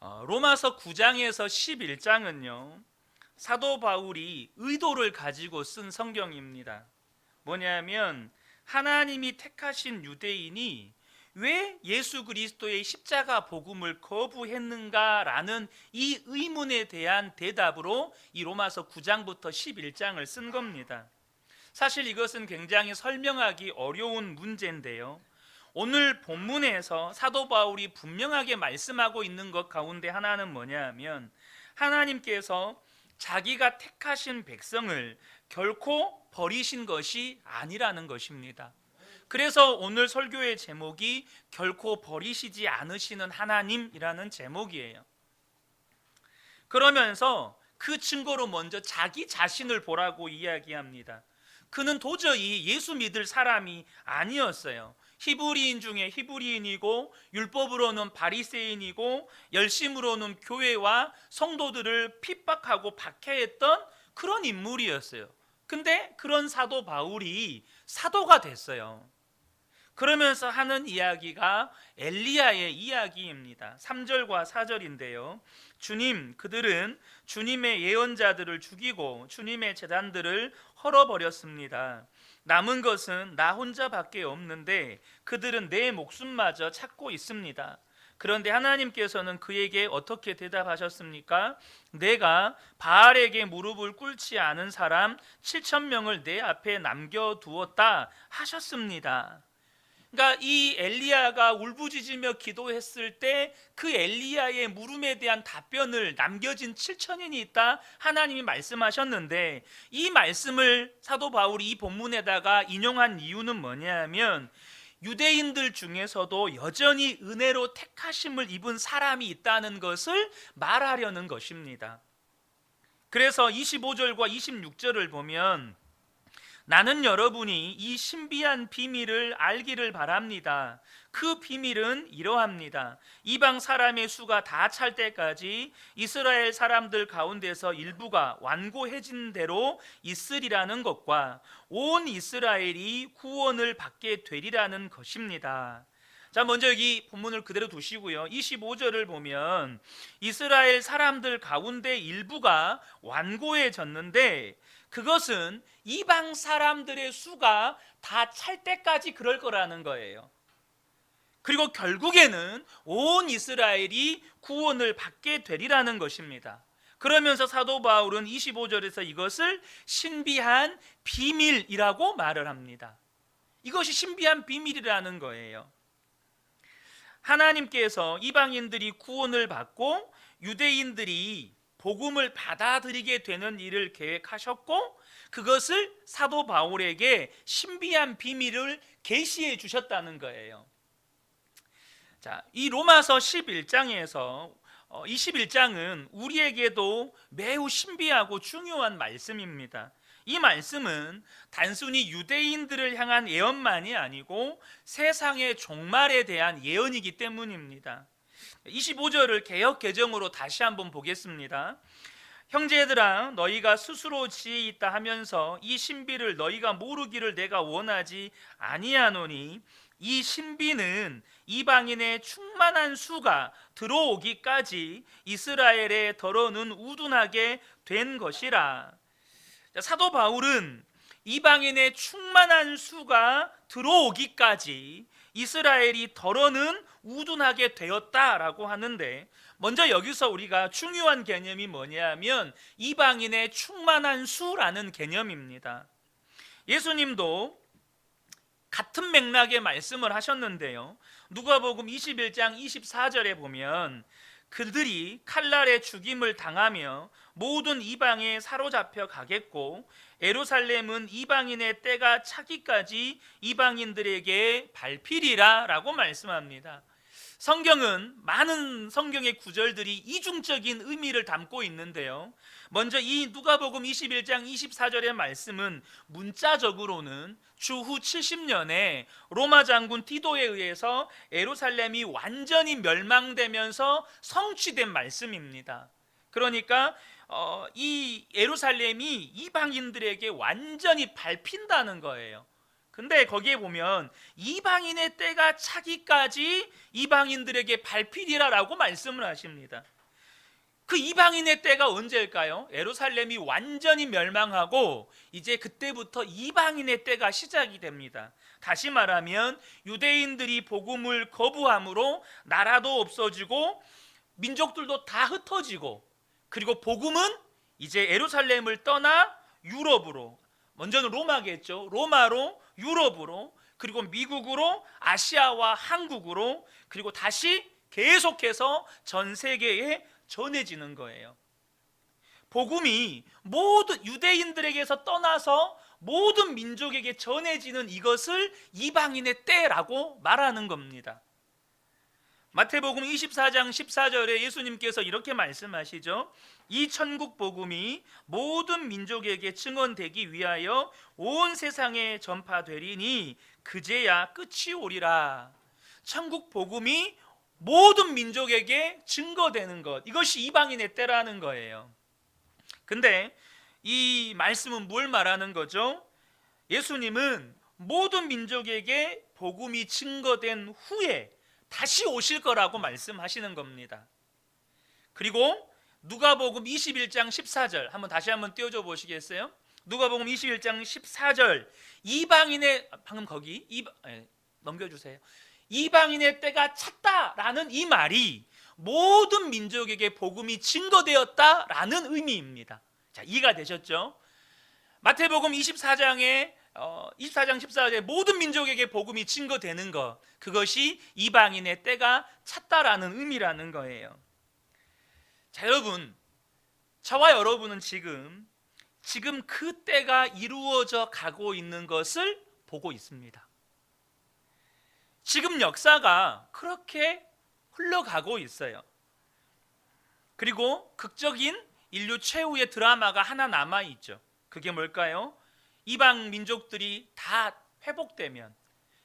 로마서 9장에서 11장은요, 사도 바울이 의도를 가지고 쓴 성경입니다. 뭐냐면 하나님이 택하신 유대인이 왜 예수 그리스도의 십자가 복음을 거부했는가라는 이 의문에 대한 대답으로 이 로마서 9장부터 11장을 쓴 겁니다. 사실 이것은 굉장히 설명하기 어려운 문제인데요, 오늘 본문에서 사도 바울이 분명하게 말씀하고 있는 것 가운데 하나는 뭐냐면 하나님께서 자기가 택하신 백성을 결코 버리신 것이 아니라는 것입니다. 그래서 오늘 설교의 제목이 결코 버리시지 않으시는 하나님이라는 제목이에요. 그러면서 그 증거로 먼저 자기 자신을 보라고 이야기합니다. 그는 도저히 예수 믿을 사람이 아니었어요. 히브리인 중에 히브리인이고 율법으로는 바리새인이고 열심으로는 교회와 성도들을 핍박하고 박해했던 그런 인물이었어요. 근데 그런 사도 바울이 사도가 됐어요. 그러면서 하는 이야기가 엘리야의 이야기입니다. 3절과 4절인데요. 주님, 그들은 주님의 예언자들을 죽이고 주님의 제단들을 헐어버렸습니다. 남은 것은 나 혼자밖에 없는데 그들은 내 목숨마저 찾고 있습니다. 그런데 하나님께서는 그에게 어떻게 대답하셨습니까? 내가 바알에게 무릎을 꿇지 않은 사람 7,000명을 내 앞에 남겨두었다 하셨습니다. 그러니까 이 엘리야가 울부짖으며 기도했을 때 그 엘리야의 물음에 대한 답변을 남겨진 7천인이 있다 하나님이 말씀하셨는데, 이 말씀을 사도 바울이 이 본문에다가 인용한 이유는 뭐냐면 유대인들 중에서도 여전히 은혜로 택하심을 입은 사람이 있다는 것을 말하려는 것입니다. 그래서 25절과 26절을 보면 나는 여러분이 이 신비한 비밀을 알기를 바랍니다. 그 비밀은 이러합니다. 이방 사람의 수가 다 찰 때까지 이스라엘 사람들 가운데서 일부가 완고해진 대로 있으리라는 것과 온 이스라엘이 구원을 받게 되리라는 것입니다. 자, 먼저 여기 본문을 그대로 두시고요. 25절을 보면 이스라엘 사람들 가운데 일부가 완고해졌는데 그것은 이방 사람들의 수가 다 찰 때까지 그럴 거라는 거예요. 그리고 결국에는 온 이스라엘이 구원을 받게 되리라는 것입니다. 그러면서 사도 바울은 25절에서 이것을 신비한 비밀이라고 말을 합니다. 이것이 신비한 비밀이라는 거예요. 하나님께서 이방인들이 구원을 받고 유대인들이 복음을 받아들이게 되는 일을 계획하셨고 그것을 사도 바울에게 신비한 비밀을 계시해 주셨다는 거예요. 자, 이 로마서 11장에서 21장은 우리에게도 매우 신비하고 중요한 말씀입니다. 이 말씀은 단순히 유대인들을 향한 예언만이 아니고 세상의 종말에 대한 예언이기 때문입니다. 25절을 개역 개정으로 다시 한번 보겠습니다. 형제들아, 너희가 스스로 지혜 있다 하면서 이 신비를 너희가 모르기를 내가 원하지 아니하노니 이 신비는 이방인의 충만한 수가 들어오기까지 이스라엘에 더러는 우둔하게 된 것이라. 사도 바울은 이방인의 충만한 수가 들어오기까지 이스라엘이 더러는 우둔하게 되었다라고 하는데, 먼저 여기서 우리가 중요한 개념이 뭐냐면 이방인의 충만한 수라는 개념입니다. 예수님도 같은 맥락의 말씀을 하셨는데요, 누가복음 21장 24절에 보면 그들이 칼날에 죽임을 당하며 모든 이방에 사로잡혀 가겠고 예루살렘은 이방인의 때가 차기까지 이방인들에게 밟히리라 라고 말씀합니다. 성경은 많은 성경의 구절들이 이중적인 의미를 담고 있는데요, 먼저 이 누가복음 21장 24절의 말씀은 문자적으로는 주후 70년에 로마 장군 디도에 의해서 예루살렘이 완전히 멸망되면서 성취된 말씀입니다. 그러니까 이 예루살렘이 이방인들에게 완전히 밟힌다는 거예요. 근데 거기에 보면 이방인의 때가 차기까지 이방인들에게 발필이라라고 말씀을 하십니다. 그 이방인의 때가 언제일까요? 예루살렘이 완전히 멸망하고 이제 그때부터 이방인의 때가 시작이 됩니다. 다시 말하면 유대인들이 복음을 거부함으로 나라도 없어지고 민족들도 다 흩어지고, 그리고 복음은 이제 예루살렘을 떠나 유럽으로, 먼저는 로마겠죠. 로마로, 유럽으로, 그리고 미국으로, 아시아와 한국으로, 그리고 다시 계속해서 전 세계에 전해지는 거예요. 복음이 모든 유대인들에게서 떠나서 모든 민족에게 전해지는 이것을 이방인의 때라고 말하는 겁니다. 마태복음 24장 14절에 예수님께서 이렇게 말씀하시죠. 이 천국 복음이 모든 민족에게 증언되기 위하여 온 세상에 전파되리니 그제야 끝이 오리라. 천국 복음이 모든 민족에게 증거되는 것, 이것이 이방인의 때라는 거예요. 근데 이 말씀은 뭘 말하는 거죠? 예수님은 모든 민족에게 복음이 증거된 후에 다시 오실 거라고 말씀하시는 겁니다. 그리고 누가복음 21장 14절 한번 다시 한번 띄워줘 보시겠어요? 누가복음 21장 14절, 이방인의, 방금 거기 넘겨주세요. 이방인의 때가 찼다라는 이 말이 모든 민족에게 복음이 증거되었다라는 의미입니다. 자, 이해가 되셨죠? 마태복음 24장 14절에 모든 민족에게 복음이 증거되는 것, 그것이 이방인의 때가 찼다라는 의미라는 거예요. 자, 여러분, 저와 여러분은 지금 그 때가 이루어져 가고 있는 것을 보고 있습니다. 지금 역사가 그렇게 흘러가고 있어요. 그리고 극적인 인류 최후의 드라마가 하나 남아있죠. 그게 뭘까요? 이방 민족들이 다 회복되면,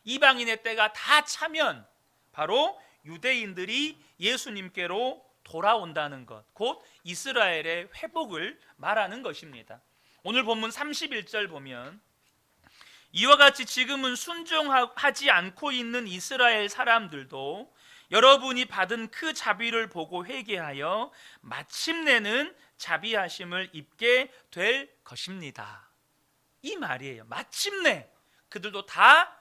이방인의 때가 다 차면 바로 유대인들이 예수님께로 돌아온다는 것, 곧 이스라엘의 회복을 말하는 것입니다. 오늘 본문 31절 보면 이와 같이 지금은 순종하지 않고 있는 이스라엘 사람들도 여러분이 받은 그 자비를 보고 회개하여 마침내는 자비하심을 입게 될 것입니다. 이 말이에요. 마침내 그들도 다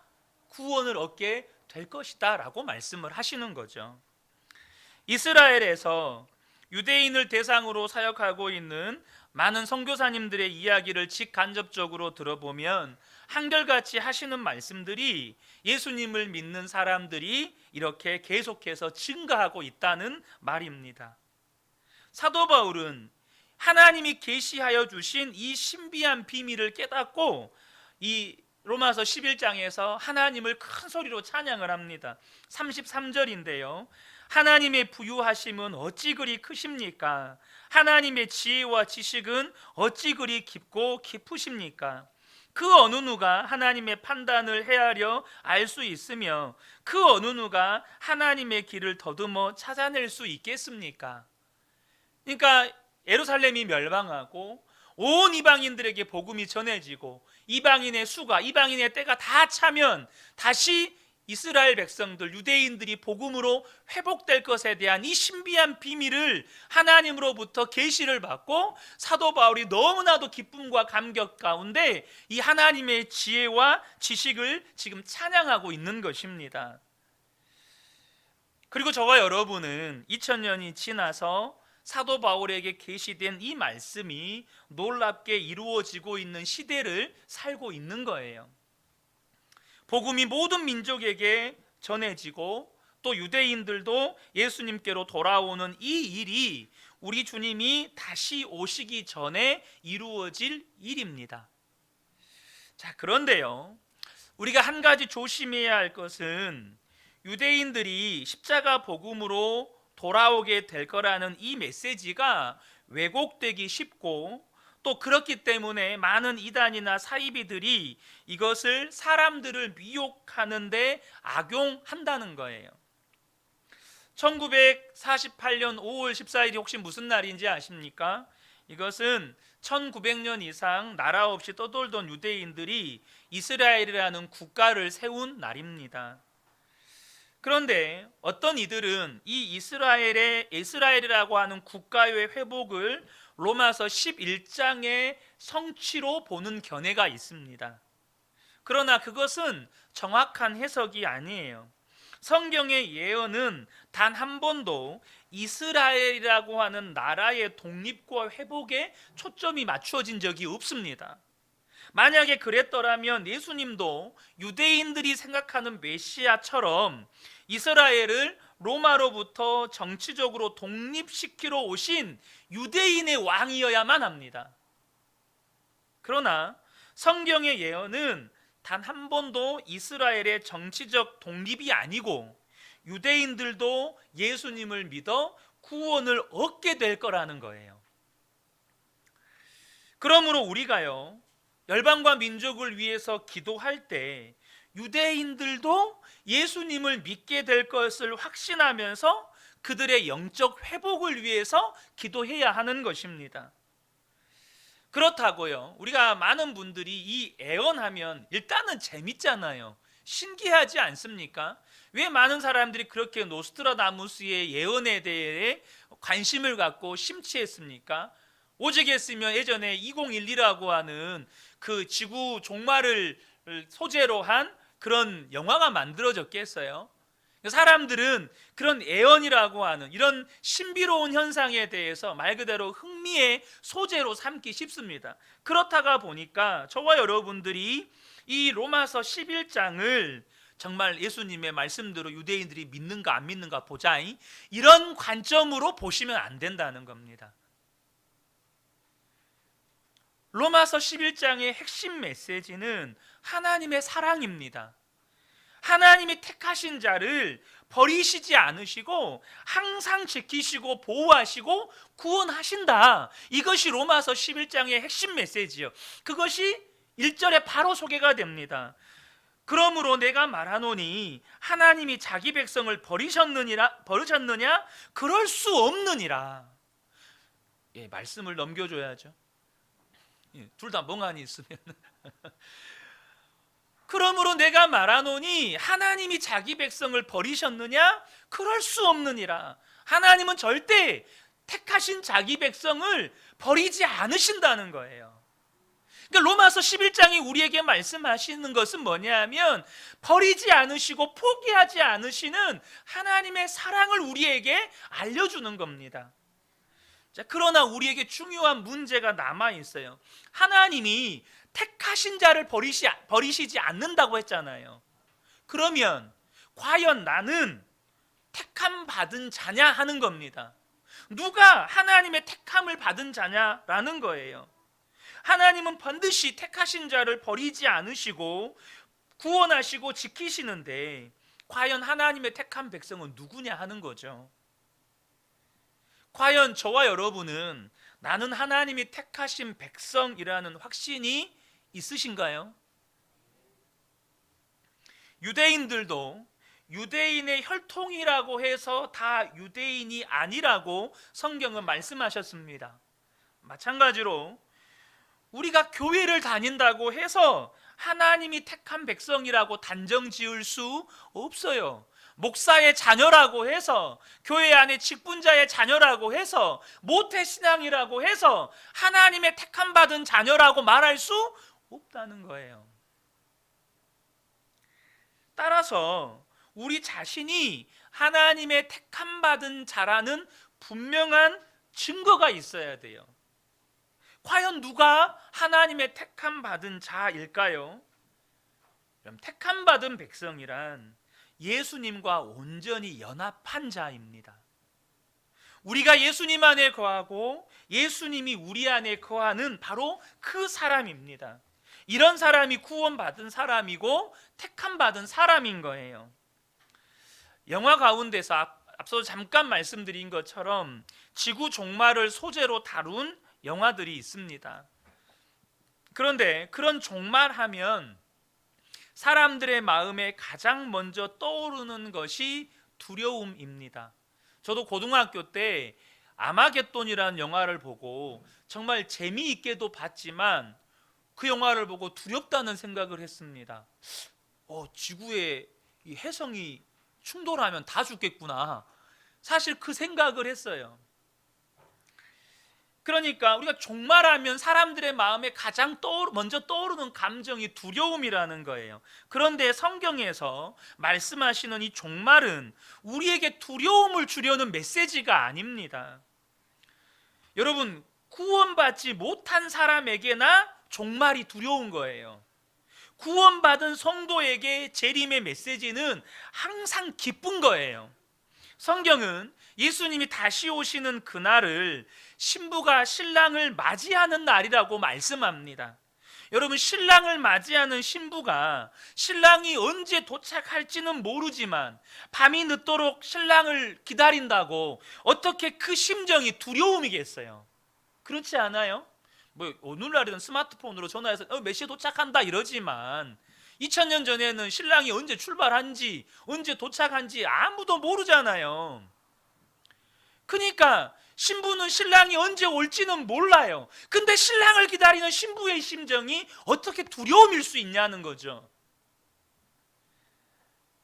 구원을 얻게 될 것이다 라고 말씀을 하시는 거죠. 이스라엘에서 유대인을 대상으로 사역하고 있는 많은 선교사님들의 이야기를 직간접적으로 들어보면 한결같이 하시는 말씀들이 예수님을 믿는 사람들이 이렇게 계속해서 증가하고 있다는 말입니다. 사도 바울은 하나님이 계시하여 주신 이 신비한 비밀을 깨닫고 이 로마서 11장에서 하나님을 큰 소리로 찬양을 합니다. 33절인데요. 하나님의 부유하심은 어찌 그리 크십니까? 하나님의 지혜와 지식은 어찌 그리 깊고 깊으십니까? 그 어느 누가 하나님의 판단을 헤아려 알 수 있으며 그 어느 누가 하나님의 길을 더듬어 찾아낼 수 있겠습니까? 그러니까 예루살렘이 멸망하고 온 이방인들에게 복음이 전해지고 이방인의 수가, 이방인의 때가 다 차면 다시 이스라엘 백성들, 유대인들이 복음으로 회복될 것에 대한 이 신비한 비밀을 하나님으로부터 계시를 받고 사도 바울이 너무나도 기쁨과 감격 가운데 이 하나님의 지혜와 지식을 지금 찬양하고 있는 것입니다. 그리고 저와 여러분은 2000년이 지나서 사도 바울에게 계시된 이 말씀이 놀랍게 이루어지고 있는 시대를 살고 있는 거예요. 복음이 모든 민족에게 전해지고 또 유대인들도 예수님께로 돌아오는 이 일이 우리 주님이 다시 오시기 전에 이루어질 일입니다. 자, 그런데요, 우리가 한 가지 조심해야 할 것은 유대인들이 십자가 복음으로 돌아오게 될 거라는 이 메시지가 왜곡되기 쉽고 또 그렇기 때문에 많은 이단이나 사이비들이 이것을 사람들을 미혹하는데 악용한다는 거예요. 1948년 5월 14일이 혹시 무슨 날인지 아십니까? 이것은 1900년 이상 나라 없이 떠돌던 유대인들이 이스라엘이라는 국가를 세운 날입니다. 그런데 어떤 이들은 이 이스라엘이라고 하는 국가의 회복을 로마서 11장의 성취로 보는 견해가 있습니다. 그러나 그것은 정확한 해석이 아니에요. 성경의 예언은 단 한 번도 이스라엘이라고 하는 나라의 독립과 회복에 초점이 맞추어진 적이 없습니다. 만약에 그랬더라면 예수님도 유대인들이 생각하는 메시아처럼 이스라엘을 로마로부터 정치적으로 독립시키러 오신 유대인의 왕이어야만 합니다. 그러나 성경의 예언은 단 한 번도 이스라엘의 정치적 독립이 아니고 유대인들도 예수님을 믿어 구원을 얻게 될 거라는 거예요. 그러므로 우리가요, 열방과 민족을 위해서 기도할 때 유대인들도 예수님을 믿게 될 것을 확신하면서 그들의 영적 회복을 위해서 기도해야 하는 것입니다. 그렇다고요, 우리가 많은 분들이 이 애언하면 일단은 재밌잖아요. 신기하지 않습니까? 왜 많은 사람들이 그렇게 노스트라다무스의 예언에 대해 관심을 갖고 심취했습니까? 오직했으면 예전에 2012라고 하는 그 지구 종말을 소재로 한 그런 영화가 만들어졌겠어요? 사람들은 그런 애언이라고 하는 이런 신비로운 현상에 대해서 말 그대로 흥미의 소재로 삼기 쉽습니다. 그렇다가 보니까 저와 여러분들이 이 로마서 11장을 정말 예수님의 말씀대로 유대인들이 믿는가 안 믿는가 보자, 이런 관점으로 보시면 안 된다는 겁니다. 로마서 11장의 핵심 메시지는 하나님의 사랑입니다. 하나님이 택하신 자를 버리시지 않으시고 항상 지키시고 보호하시고 구원하신다. 이것이 로마서 11장의 핵심 메시지요. 그것이 1절에 바로 소개가 됩니다. 그러므로 내가 말하노니 하나님이 자기 백성을 버리셨느냐? 그럴 수 없느니라. 말씀을 넘겨줘야죠. 둘 다 멍하니 있으면 그러므로 내가 말하노니 하나님이 자기 백성을 버리셨느냐? 그럴 수 없느니라. 하나님은 절대 택하신 자기 백성을 버리지 않으신다는 거예요. 그러니까 로마서 11장이 우리에게 말씀하시는 것은 뭐냐면 버리지 않으시고 포기하지 않으시는 하나님의 사랑을 우리에게 알려주는 겁니다. 자, 그러나 우리에게 중요한 문제가 남아 있어요. 하나님이 택하신 자를 버리시지 않는다고 했잖아요. 그러면 과연 나는 택함 받은 자냐 하는 겁니다. 누가 하나님의 택함을 받은 자냐라는 거예요. 하나님은 반드시 택하신 자를 버리지 않으시고 구원하시고 지키시는데 과연 하나님의 택한 백성은 누구냐 하는 거죠. 과연 저와 여러분은 나는 하나님이 택하신 백성이라는 확신이 있으신가요? 유대인들도 유대인의 혈통이라고 해서 다 유대인이 아니라고 성경은 말씀하셨습니다. 마찬가지로 우리가 교회를 다닌다고 해서 하나님이 택한 백성이라고 단정 지을 수 없어요. 목사의 자녀라고 해서, 교회 안에 직분자의 자녀라고 해서, 모태신앙이라고 해서 하나님의 택함 받은 자녀라고 말할 수 없다는 거예요. 따라서 우리 자신이 하나님의 택함 받은 자라는 분명한 증거가 있어야 돼요. 과연 누가 하나님의 택함 받은 자일까요? 그럼 택함 받은 백성이란 예수님과 온전히 연합한 자입니다. 우리가 예수님 안에 거하고 예수님이 우리 안에 거하는 바로 그 사람입니다. 이런 사람이 구원받은 사람이고 택함 받은 사람인 거예요. 영화 가운데서 앞서 잠깐 말씀드린 것처럼 지구 종말을 소재로 다룬 영화들이 있습니다. 그런데 그런 종말하면 사람들의 마음에 가장 먼저 떠오르는 것이 두려움입니다. 저도 고등학교 때 아마겟돈이라는 영화를 보고 정말 재미있게도 봤지만 그 영화를 보고 두렵다는 생각을 했습니다. 지구의 이 해성이 충돌하면 다 죽겠구나. 사실 그 생각을 했어요. 그러니까 우리가 종말하면 사람들의 마음에 가장 먼저 떠오르는 감정이 두려움이라는 거예요. 그런데 성경에서 말씀하시는 이 종말은 우리에게 두려움을 주려는 메시지가 아닙니다. 여러분, 구원받지 못한 사람에게나 종말이 두려운 거예요. 구원받은 성도에게 재림의 메시지는 항상 기쁜 거예요. 성경은 예수님이 다시 오시는 그날을 신부가 신랑을 맞이하는 날이라고 말씀합니다. 여러분, 신랑을 맞이하는 신부가 신랑이 언제 도착할지는 모르지만 밤이 늦도록 신랑을 기다린다고 어떻게 그 심정이 두려움이겠어요? 그렇지 않아요? 오늘날에는 스마트폰으로 전화해서 몇 시에 도착한다 이러지만 2000년 전에는 신랑이 언제 출발한지 언제 도착한지 아무도 모르잖아요. 그러니까 신부는 신랑이 언제 올지는 몰라요. 근데 신랑을 기다리는 신부의 심정이 어떻게 두려움일 수 있냐는 거죠.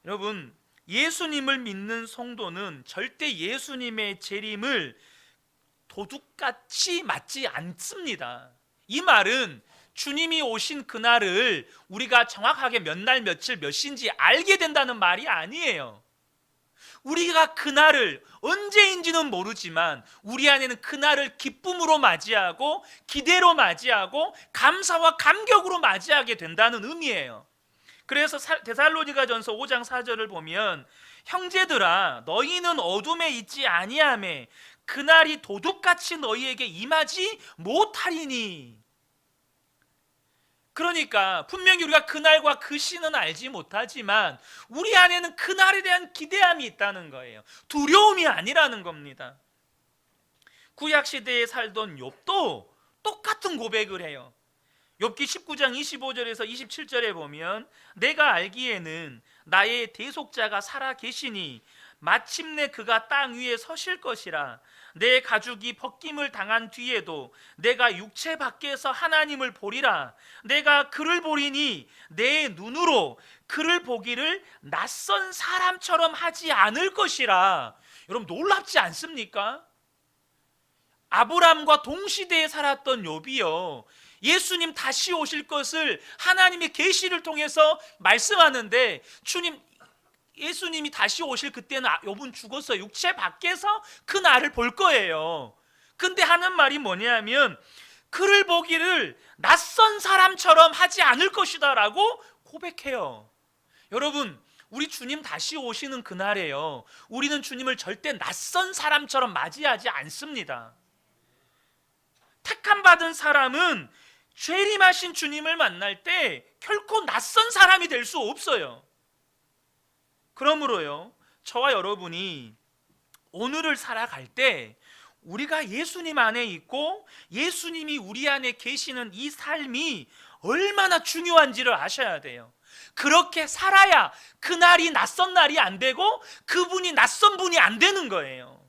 여러분, 예수님을 믿는 성도는 절대 예수님의 재림을 도둑같이 맞지 않습니다. 이 말은 주님이 오신 그날을 우리가 정확하게 몇 날 며칠 몇 시인지 알게 된다는 말이 아니에요. 우리가 그날을 언제인지는 모르지만 우리 안에는 그날을 기쁨으로 맞이하고 기대로 맞이하고 감사와 감격으로 맞이하게 된다는 의미예요. 그래서 데살로니가전서 5장 4절을 보면 형제들아 너희는 어둠에 있지 아니하매 그날이 도둑같이 너희에게 임하지 못하리니. 그러니까 분명히 우리가 그날과 그 시는 알지 못하지만 우리 안에는 그날에 대한 기대함이 있다는 거예요. 두려움이 아니라는 겁니다. 구약시대에 살던 욥도 똑같은 고백을 해요. 욥기 19장 25절에서 27절에 보면 내가 알기에는 나의 대속자가 살아 계시니 마침내 그가 땅 위에 서실 것이라. 내 가죽이 벗김을 당한 뒤에도 내가 육체 밖에서 하나님을 보리라. 내가 그를 보리니 내 눈으로 그를 보기를 낯선 사람처럼 하지 않을 것이라. 여러분, 놀랍지 않습니까? 아브람과 동시대에 살았던 욥이요, 예수님 다시 오실 것을 하나님의 계시를 통해서 말씀하는데 예수님이 다시 오실 그때는 욥은 죽었어요. 육체 밖에서 그 날을 볼 거예요. 근데 하는 말이 뭐냐면 그를 보기를 낯선 사람처럼 하지 않을 것이다 라고 고백해요. 여러분, 우리 주님 다시 오시는 그날에요, 우리는 주님을 절대 낯선 사람처럼 맞이하지 않습니다. 택함받은 사람은 재림하신 주님을 만날 때 결코 낯선 사람이 될 수 없어요. 그러므로요, 저와 여러분이 오늘을 살아갈 때 우리가 예수님 안에 있고 예수님이 우리 안에 계시는 이 삶이 얼마나 중요한지를 아셔야 돼요. 그렇게 살아야 그날이 낯선 날이 안 되고 그분이 낯선 분이 안 되는 거예요.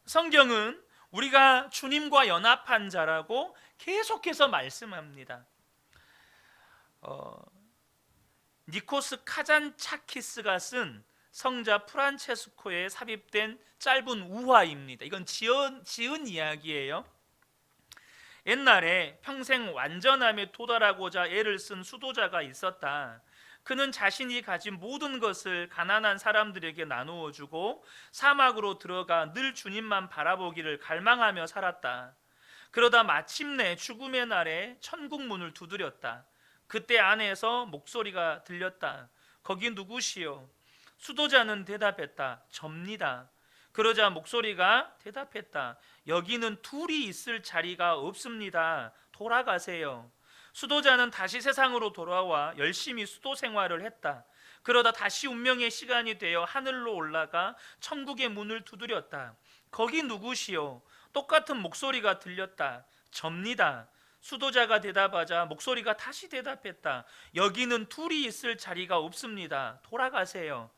성경은 우리가 주님과 연합한 자라고 계속해서 말씀합니다. 니코스 카잔차키스가 쓴 성자 프란체스코에 삽입된 짧은 우화입니다. 이건 지은 이야기예요. 옛날에 평생 완전함에 도달하고자 애를 쓴 수도자가 있었다. 그는 자신이 가진 모든 것을 가난한 사람들에게 나누어 주고 사막으로 들어가 늘 주님만 바라보기를 갈망하며 살았다. 그러다 마침내 죽음의 날에 천국 문을 두드렸다. 그때 안에서 목소리가 들렸다. 거기 누구시오? 수도자는 대답했다. 접니다. 그러자 목소리가 대답했다. 여기는 둘이 있을 자리가 없습니다. 돌아가세요. 수도자는 다시 세상으로 돌아와 열심히 수도 생활을 했다. 그러다 다시 운명의 시간이 되어 하늘로 올라가 천국의 문을 두드렸다. 거기 누구시오? 똑같은 목소리가 들렸다. 접니다. 수도자가 대답하자 목소리가 다시 대답했다. 여기는 둘이 있을 자리가 없습니다. 돌아가세요.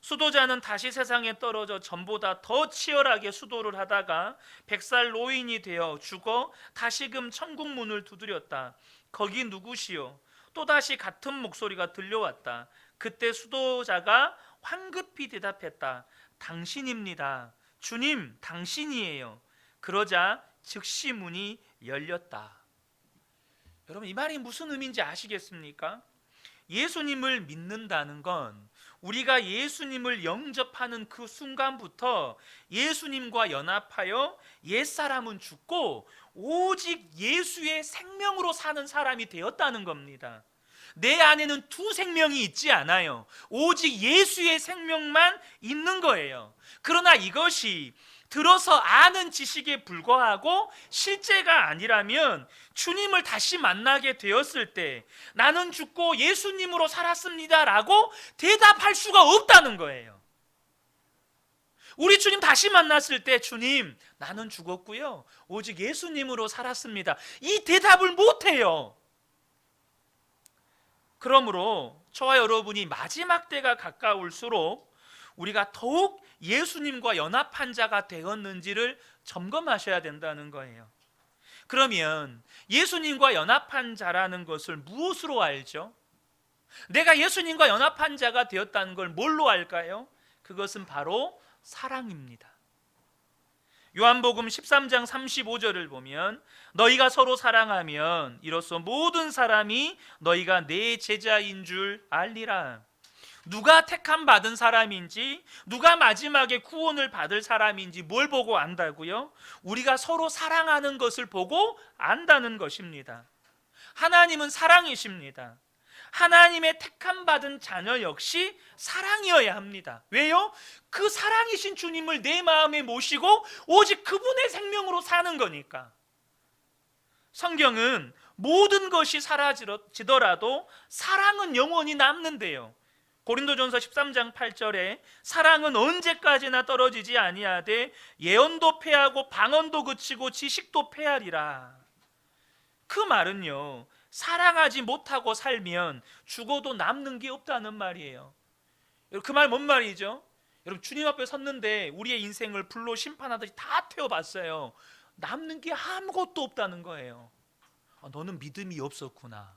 수도자는 다시 세상에 떨어져 전보다 더 치열하게 수도를 하다가 100살 노인이 되어 죽어 다시금 천국 문을 두드렸다. 거기 누구시오? 또다시 같은 목소리가 들려왔다. 그때 수도자가 황급히 대답했다. 당신입니다. 주님, 당신이에요. 그러자 즉시 문이 열렸다. 여러분, 이 말이 무슨 의미인지 아시겠습니까? 예수님을 믿는다는 건 우리가 예수님을 영접하는 그 순간부터 예수님과 연합하여 옛사람은 죽고 오직 예수의 생명으로 사는 사람이 되었다는 겁니다. 내 안에는 두 생명이 있지 않아요. 오직 예수의 생명만 있는 거예요. 그러나 이것이 들어서 아는 지식에 불과하고 실제가 아니라면 주님을 다시 만나게 되었을 때 나는 죽고 예수님으로 살았습니다 라고 대답할 수가 없다는 거예요. 우리 주님 다시 만났을 때 주님, 나는 죽었고요, 오직 예수님으로 살았습니다, 이 대답을 못해요. 그러므로 저와 여러분이 마지막 때가 가까울수록 우리가 더욱 예수님과 연합한 자가 되었는지를 점검하셔야 된다는 거예요. 그러면 예수님과 연합한 자라는 것을 무엇으로 알죠? 내가 예수님과 연합한 자가 되었다는 걸 뭘로 알까요? 그것은 바로 사랑입니다. 요한복음 13장 35절을 보면 너희가 서로 사랑하면 이로써 모든 사람이 너희가 내 제자인 줄 알리라. 누가 택함 받은 사람인지, 누가 마지막에 구원을 받을 사람인지 뭘 보고 안다고요? 우리가 서로 사랑하는 것을 보고 안다는 것입니다. 하나님은 사랑이십니다. 하나님의 택함 받은 자녀 역시 사랑이어야 합니다. 왜요? 그 사랑이신 주님을 내 마음에 모시고 오직 그분의 생명으로 사는 거니까. 성경은 모든 것이 사라지더라도 사랑은 영원히 남는데요. 고린도전서 13장 8절에 사랑은 언제까지나 떨어지지 아니하되 예언도 패하고 방언도 그치고 지식도 패하리라. 그 말은요, 사랑하지 못하고 살면 죽어도 남는 게 없다는 말이에요. 그 말 뭔 말이죠? 여러분, 주님 앞에 섰는데 우리의 인생을 불로 심판하듯이 다 태워봤어요. 남는 게 아무것도 없다는 거예요. 너는 믿음이 없었구나,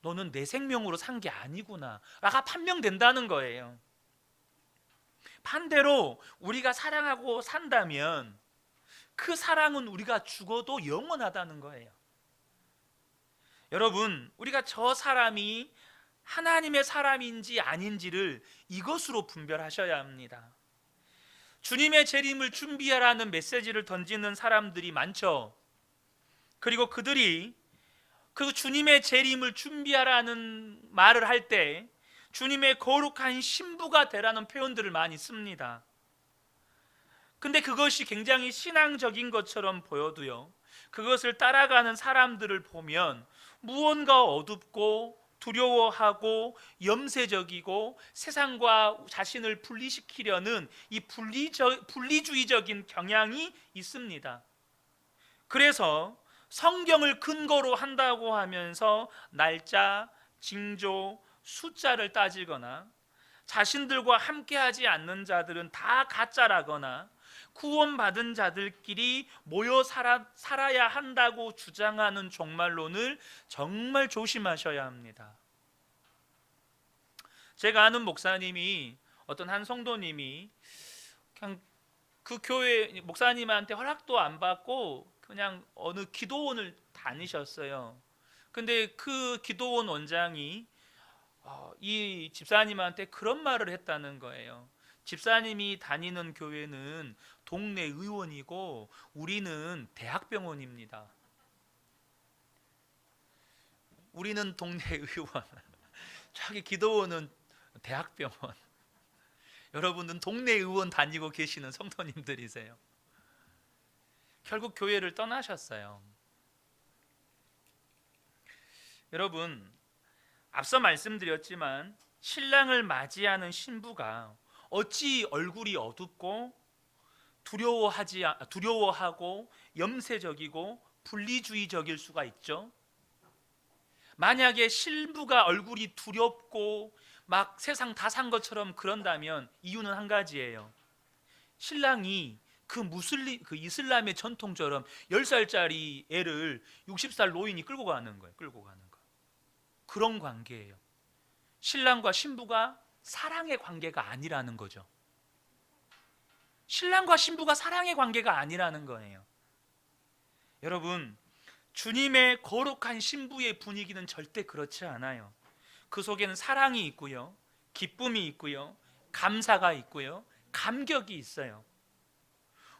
너는 내 생명으로 산 게 아니구나 라가 판명된다는 거예요. 반대로 우리가 사랑하고 산다면 그 사랑은 우리가 죽어도 영원하다는 거예요. 여러분, 우리가 저 사람이 하나님의 사람인지 아닌지를 이것으로 분별하셔야 합니다. 주님의 재림을 준비하라는 메시지를 던지는 사람들이 많죠. 그리고 그들이 그 주님의 재림을 준비하라는 말을 할 때 주님의 거룩한 신부가 되라는 표현들을 많이 씁니다. 근데 그것이 굉장히 신앙적인 것처럼 보여도요, 그것을 따라가는 사람들을 보면 무언가 어둡고 두려워하고 염세적이고 세상과 자신을 분리시키려는 이 분리주의적인 경향이 있습니다. 그래서 성경을 근거로 한다고 하면서 날짜, 징조, 숫자를 따지거나 자신들과 함께하지 않는 자들은 다 가짜라거나 구원받은 자들끼리 모여 살아야 한다고 주장하는 종말론을 정말 조심하셔야 합니다. 제가 아는 목사님이, 어떤 한 성도님이 그냥 그 교회 목사님한테 허락도 안 받고 그냥 어느 기도원을 다니셨어요. 근데 그 기도원 원장이 이 집사님한테 그런 말을 했다는 거예요. 집사님이 다니는 교회는 동네 의원이고 우리는 대학병원입니다. 우리는 동네 의원, 저기 기도원은 대학병원. 여러분은 동네 의원 다니고 계시는 성도님들이세요. 결국 교회를 떠나셨어요. 여러분, 앞서 말씀드렸지만 신랑을 맞이하는 신부가 어찌 얼굴이 어둡고 두려워하고 염세적이고 분리주의적일 수가 있죠? 만약에 신부가 얼굴이 두렵고 막 세상 다 산 것처럼 그런다면 이유는 한 가지예요. 신랑이 그 이슬람의 전통처럼 10살짜리 애를 60살 노인이 끌고 가는 거예요. 끌고 가는 거. 그런 관계예요. 신랑과 신부가 사랑의 관계가 아니라는 거죠. 신랑과 신부가 사랑의 관계가 아니라는 거예요. 여러분, 주님의 거룩한 신부의 분위기는 절대 그렇지 않아요. 그 속에는 사랑이 있고요, 기쁨이 있고요, 감사가 있고요, 감격이 있어요.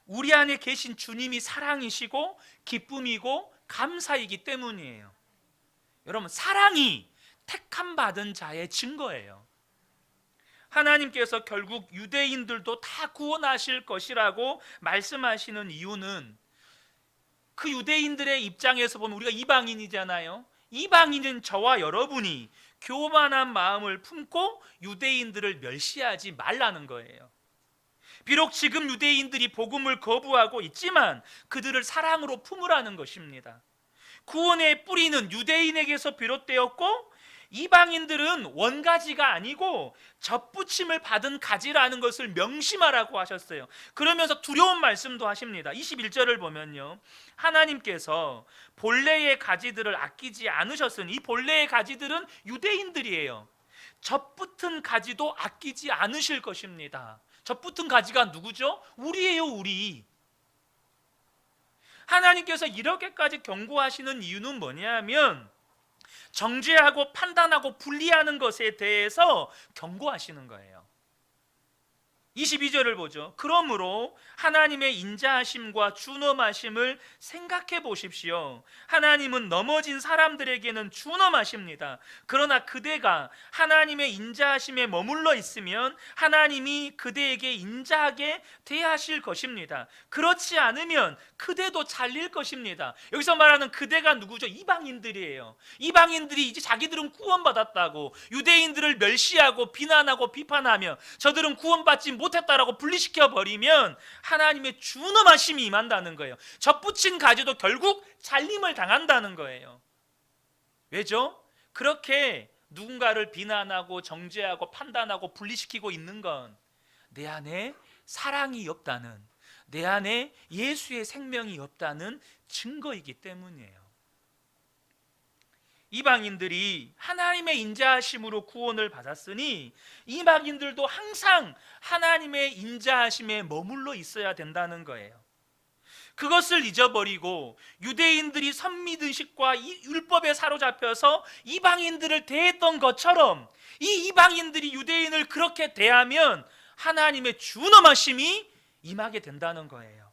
우리 안에 계신 주님이 사랑이시고 기쁨이고 감사이기 때문이에요. 여러분, 사랑이 택함 받은 자의 증거예요. 하나님께서 결국 유대인들도 다 구원하실 것이라고 말씀하시는 이유는 그 유대인들의 입장에서 보면 우리가 이방인이잖아요. 이방인은 저와 여러분이 교만한 마음을 품고 유대인들을 멸시하지 말라는 거예요. 비록 지금 유대인들이 복음을 거부하고 있지만 그들을 사랑으로 품으라는 것입니다. 구원의 뿌리는 유대인에게서 비롯되었고 이방인들은 원가지가 아니고 접붙임을 받은 가지라는 것을 명심하라고 하셨어요. 그러면서 두려운 말씀도 하십니다. 21절을 보면요, 하나님께서 본래의 가지들을 아끼지 않으셨으니, 이 본래의 가지들은 유대인들이에요. 접붙은 가지도 아끼지 않으실 것입니다. 접붙은 가지가 누구죠? 우리예요, 우리. 하나님께서 이렇게까지 경고하시는 이유는 뭐냐면 정죄하고 판단하고 분리하는 것에 대해서 경고하시는 거예요. 22절을 보죠. 그러므로 하나님의 인자하심과 준엄하심을 생각해 보십시오. 하나님은 넘어진 사람들에게는 준엄하십니다. 그러나 그대가 하나님의 인자하심에 머물러 있으면 하나님이 그대에게 인자하게 대하실 것입니다. 그렇지 않으면 그대도 잘릴 것입니다. 여기서 말하는 그대가 누구죠? 이방인들이에요. 이방인들이 이제 자기들은 구원받았다고 유대인들을 멸시하고 비난하고 비판하며 저들은 구원받지 못했다라고 분리시켜 버리면 하나님의 준엄하심이 임한다는 거예요. 접붙인 가지도 결국 잘림을 당한다는 거예요. 왜죠? 그렇게 누군가를 비난하고 정죄하고 판단하고 분리시키고 있는 건 내 안에 사랑이 없다는, 내 안에 예수의 생명이 없다는 증거이기 때문이에요. 이방인들이 하나님의 인자하심으로 구원을 받았으니 이방인들도 항상 하나님의 인자하심에 머물러 있어야 된다는 거예요. 그것을 잊어버리고 유대인들이 선미의식과 율법에 사로잡혀서 이방인들을 대했던 것처럼 이 이방인들이 유대인을 그렇게 대하면 하나님의 준엄하심이 임하게 된다는 거예요.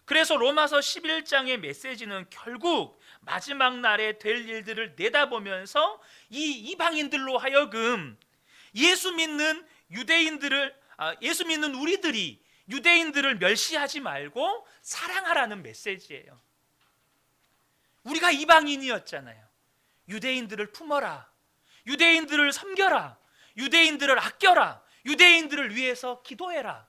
그래서 로마서 11장의 메시지는 결국 마지막 날에 될 일들을 내다보면서 이 이방인들로 하여금 예수 믿는 우리들이 유대인들을 멸시하지 말고 사랑하라는 메시지예요. 우리가 이방인이었잖아요. 유대인들을 품어라, 유대인들을 섬겨라, 유대인들을 아껴라, 유대인들을 위해서 기도해라.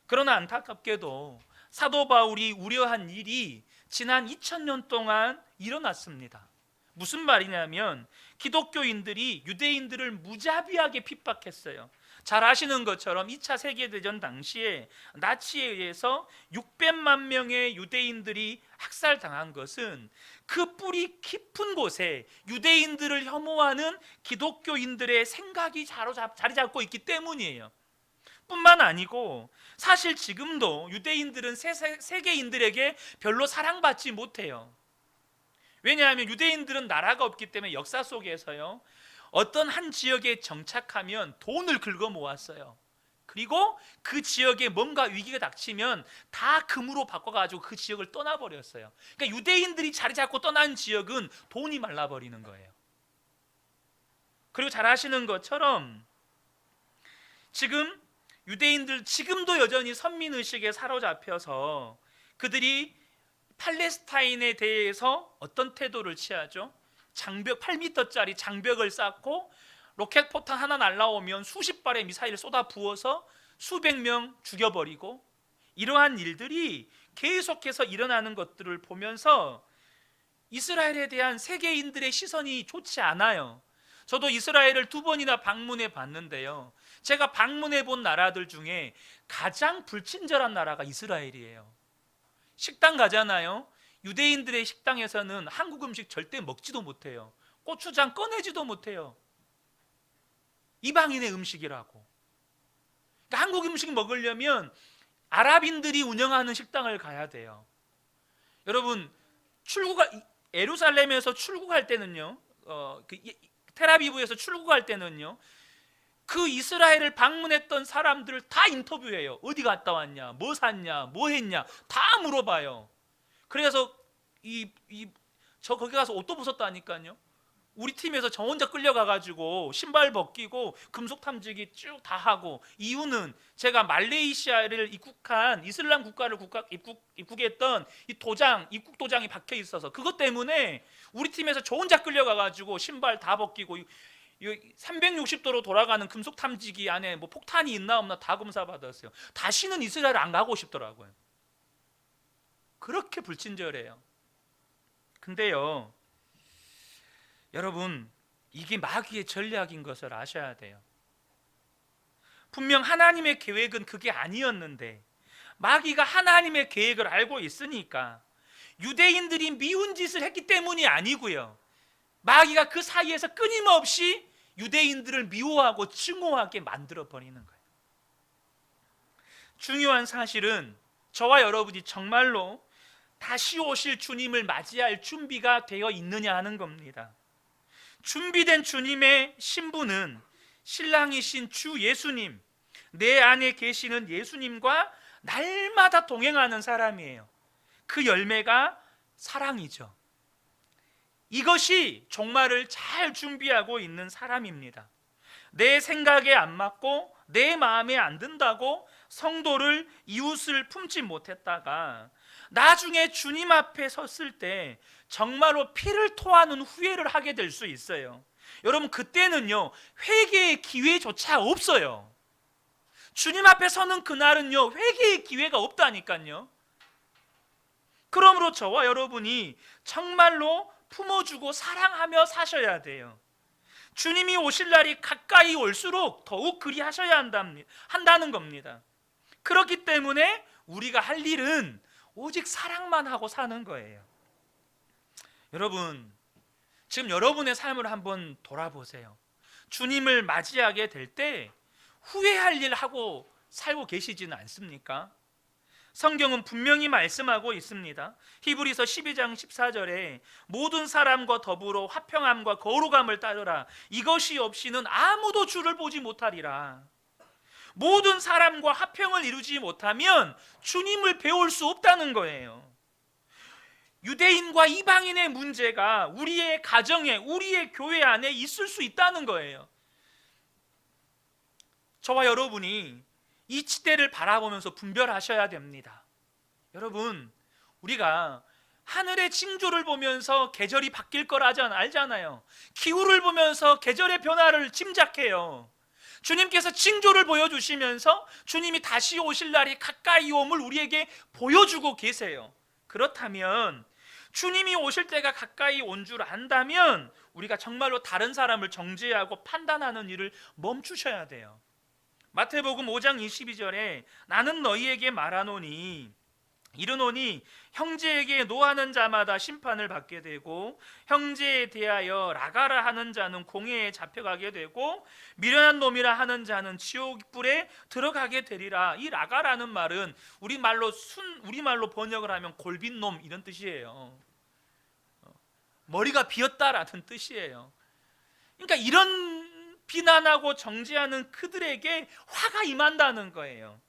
그러나 안타깝게도 사도 바울이 우려한 일이 지난 2000년 동안 일어났습니다. 무슨 말이냐면 기독교인들이 유대인들을 무자비하게 핍박했어요. 잘 아시는 것처럼 2차 세계대전 당시에 나치에 의해서 600만 명의 유대인들이 학살당한 것은 그 뿌리 깊은 곳에 유대인들을 혐오하는 기독교인들의 생각이 자리 잡고 있기 때문이에요. 뿐만 아니고 사실 지금도 유대인들은 세계인들에게 별로 사랑받지 못해요. 왜냐하면 유대인들은 나라가 없기 때문에 역사 속에서요, 어떤 한 지역에 정착하면 돈을 긁어 모았어요. 그리고 그 지역에 뭔가 위기가 닥치면 다 금으로 바꿔가지고 그 지역을 떠나버렸어요. 그러니까 유대인들이 자리 잡고 떠난 지역은 돈이 말라버리는 거예요. 그리고 잘 아시는 것처럼 지금 유대인들 지금도 여전히 선민의식에 사로잡혀서 그들이 팔레스타인에 대해서 어떤 태도를 취하죠? 장벽 8m짜리 장벽을 쌓고 로켓 포탄 하나 날라오면 수십 발의 미사일을 쏟아 부어서 수백 명 죽여버리고, 이러한 일들이 계속해서 일어나는 것들을 보면서 이스라엘에 대한 세계인들의 시선이 좋지 않아요. 저도 이스라엘을 2번이나 방문해 봤는데요, 제가 방문해 본 나라들 중에 가장 불친절한 나라가 이스라엘이에요. 식당 가잖아요. 유대인들의 식당에서는 한국 음식 절대 먹지도 못해요. 고추장 꺼내지도 못해요. 이방인의 음식이라고. 그러니까 한국 음식 먹으려면 아랍인들이 운영하는 식당을 가야 돼요. 여러분, 예루살렘에서 출국할 때는요, 텔아비브에서 출국할 때는요, 그 이스라엘을 방문했던 사람들을 다 인터뷰해요. 어디 갔다 왔냐, 뭐 샀냐, 뭐 했냐, 다 물어봐요. 그래서 저 거기 가서 옷도 벗었다니까요. 우리 팀에서 저 혼자 끌려가가지고 신발 벗기고 금속 탐지기 쭉 다 하고, 이유는 제가 말레이시아를 입국한 이슬람 국가를 입국했던 이 입국 도장이 박혀 있어서, 그것 때문에 우리 팀에서 저 혼자 끌려가가지고 신발 다 벗기고 360도로 돌아가는 금속 탐지기 안에 뭐 폭탄이 있나 없나 다 검사받았어요. 다시는 이스라엘 안 가고 싶더라고요. 그렇게 불친절해요. 근데요, 여러분, 이게 마귀의 전략인 것을 아셔야 돼요. 분명 하나님의 계획은 그게 아니었는데, 마귀가 하나님의 계획을 알고 있으니까 유대인들이 미운 짓을 했기 때문이 아니고요, 마귀가 그 사이에서 끊임없이 유대인들을 미워하고 증오하게 만들어 버리는 거예요. 중요한 사실은 저와 여러분이 정말로 다시 오실 주님을 맞이할 준비가 되어 있느냐 하는 겁니다. 준비된 주님의 신부는 신랑이신 주 예수님, 내 안에 계시는 예수님과 날마다 동행하는 사람이에요. 그 열매가 사랑이죠. 이것이 종말을 잘 준비하고 있는 사람입니다. 내 생각에 안 맞고 내 마음에 안 든다고 성도를, 이웃을 품지 못했다가 나중에 주님 앞에 섰을 때 정말로 피를 토하는 후회를 하게 될 수 있어요. 여러분, 그때는요, 회개의 기회조차 없어요. 주님 앞에 서는 그날은요, 회개의 기회가 없다니까요. 그러므로 저와 여러분이 정말로 품어주고 사랑하며 사셔야 돼요. 주님이 오실 날이 가까이 올수록 더욱 그리 하셔야 한다는 겁니다. 그렇기 때문에 우리가 할 일은 오직 사랑만 하고 사는 거예요. 여러분, 지금 여러분의 삶을 한번 돌아보세요. 주님을 맞이하게 될 때 후회할 일 하고 살고 계시지는 않습니까? 성경은 분명히 말씀하고 있습니다. 히브리서 12장 14절에 모든 사람과 더불어 화평함과 거룩함을 따르라. 이것이 없이는 아무도 주를 보지 못하리라. 모든 사람과 화평을 이루지 못하면 주님을 배울 수 없다는 거예요. 유대인과 이방인의 문제가 우리의 가정에, 우리의 교회 안에 있을 수 있다는 거예요. 저와 여러분이 이 시대를 바라보면서 분별하셔야 됩니다. 여러분, 우리가 하늘의 징조를 보면서 계절이 바뀔 걸 알잖아요. 기후를 보면서 계절의 변화를 짐작해요. 주님께서 징조를 보여주시면서 주님이 다시 오실 날이 가까이 옴을 우리에게 보여주고 계세요. 그렇다면 주님이 오실 때가 가까이 온 줄 안다면 우리가 정말로 다른 사람을 정죄하고 판단하는 일을 멈추셔야 돼요. 마태복음 5장 22절에 나는 너희에게 이르노니 형제에게 노하는 자마다 심판을 받게 되고 형제에 대하여 라가라 하는 자는 공회에 잡혀가게 되고 미련한 놈이라 하는 자는 지옥불에 들어가게 되리라. 이 라가라는 말은 우리말로 번역을 하면 골빈 놈 이런 뜻이에요. 머리가 비었다라는 뜻이에요. 그러니까 이런 비난하고 정죄하는 그들에게 화가 임한다는 거예요.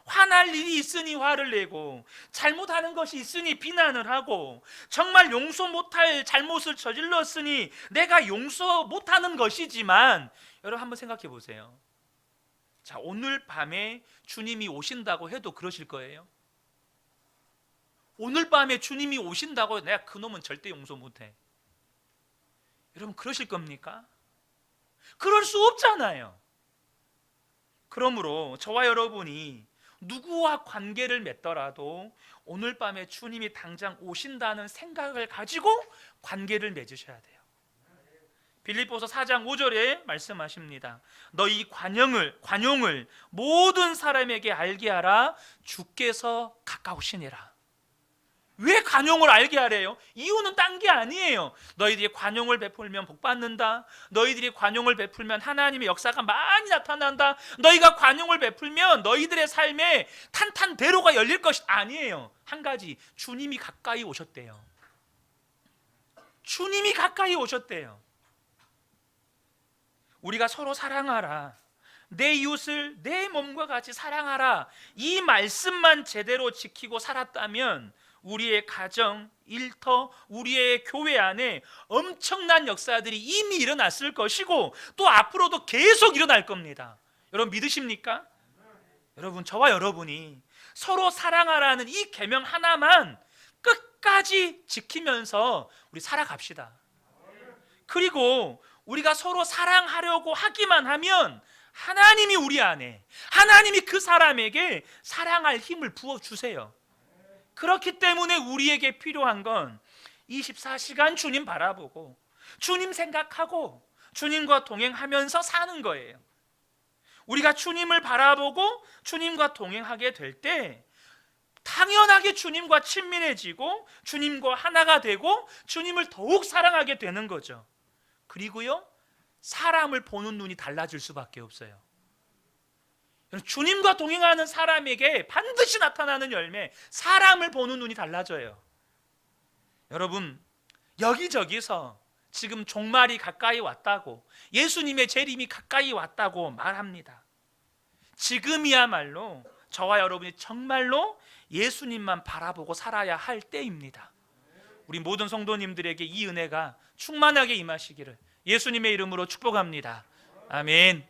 화날 일이 있으니 화를 내고, 잘못하는 것이 있으니 비난을 하고, 정말 용서 못할 잘못을 저질렀으니 내가 용서 못하는 것이지만, 여러분 한번 생각해 보세요. 자, 오늘 밤에 주님이 오신다고 해도 그러실 거예요? 오늘 밤에 주님이 오신다고 해도 내가 그놈은 절대 용서 못해, 여러분 그러실 겁니까? 그럴 수 없잖아요. 그러므로 저와 여러분이 누구와 관계를 맺더라도 오늘 밤에 주님이 당장 오신다는 생각을 가지고 관계를 맺으셔야 돼요. 빌립보서 4장 5절에 말씀하십니다. 너희 관용을 모든 사람에게 알게 하라. 주께서 가까우시니라. 왜 관용을 알게 하래요? 이유는 딴 게 아니에요. 너희들이 관용을 베풀면 복 받는다. 너희들이 관용을 베풀면 하나님의 역사가 많이 나타난다. 너희가 관용을 베풀면 너희들의 삶에 탄탄대로가 열릴 것이 아니에요. 한 가지, 주님이 가까이 오셨대요. 주님이 가까이 오셨대요. 우리가 서로 사랑하라. 내 이웃을 내 몸과 같이 사랑하라. 이 말씀만 제대로 지키고 살았다면 우리의 가정, 일터, 우리의 교회 안에 엄청난 역사들이 이미 일어났을 것이고 또 앞으로도 계속 일어날 겁니다. 여러분 믿으십니까? 여러분, 저와 여러분이 서로 사랑하라는 이 계명 하나만 끝까지 지키면서 우리 살아갑시다. 그리고 우리가 서로 사랑하려고 하기만 하면 하나님이 우리 안에, 하나님이 그 사람에게 사랑할 힘을 부어주세요. 그렇기 때문에 우리에게 필요한 건 24시간 주님 바라보고 주님 생각하고 주님과 동행하면서 사는 거예요. 우리가 주님을 바라보고 주님과 동행하게 될 때 당연하게 주님과 친밀해지고 주님과 하나가 되고 주님을 더욱 사랑하게 되는 거죠. 그리고요, 사람을 보는 눈이 달라질 수밖에 없어요. 주님과 동행하는 사람에게 반드시 나타나는 열매, 사람을 보는 눈이 달라져요. 여러분, 여기저기서 지금 종말이 가까이 왔다고, 예수님의 재림이 가까이 왔다고 말합니다. 지금이야말로 저와 여러분이 정말로 예수님만 바라보고 살아야 할 때입니다. 우리 모든 성도님들에게 이 은혜가 충만하게 임하시기를 예수님의 이름으로 축복합니다. 아멘.